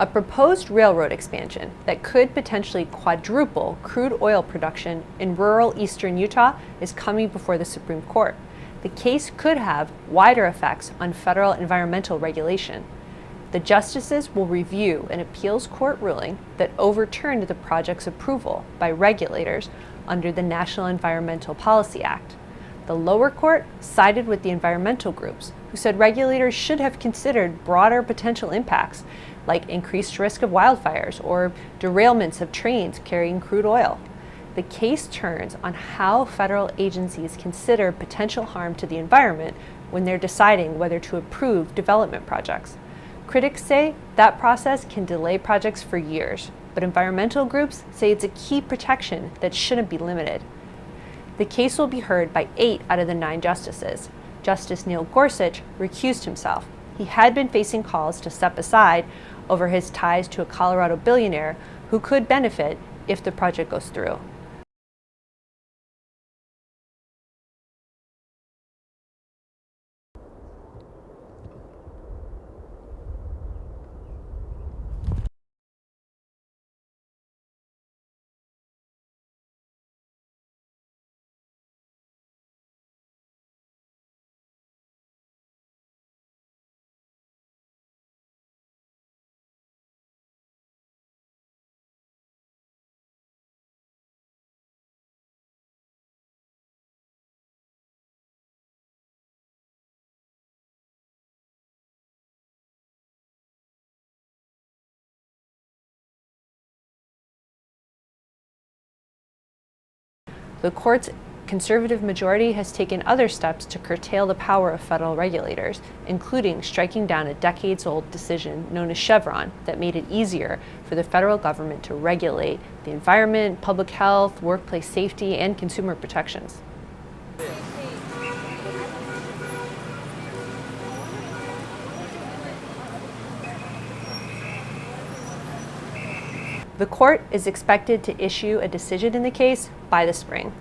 A proposed railroad expansion that could potentially quadruple crude oil production in rural eastern Utah is coming before the Supreme Court. The case could have wider effects on federal environmental regulation. The justices will review an appeals court ruling that overturned the project's approval by regulators under the National Environmental Policy Act. The lower court sided with the environmental groups, who said regulators should have considered broader potential impacts, like increased risk of wildfires or derailments of trains carrying crude oil. The case turns on how federal agencies consider potential harm to the environment when they're deciding whether to approve development projects. Critics say that process can delay projects for years, but environmental groups say it's a key protection that shouldn't be limited. The case will be heard by 8 out of the 9 justices. Justice Neil Gorsuch recused himself. He had been facing calls to step aside over his ties to a Colorado billionaire who could benefit if the project goes through. The court's conservative majority has taken other steps to curtail the power of federal regulators, including striking down a decades-old decision known as Chevron that made it easier for the federal government to regulate the environment, public health, workplace safety, and consumer protections. The court is expected to issue a decision in the case by the spring.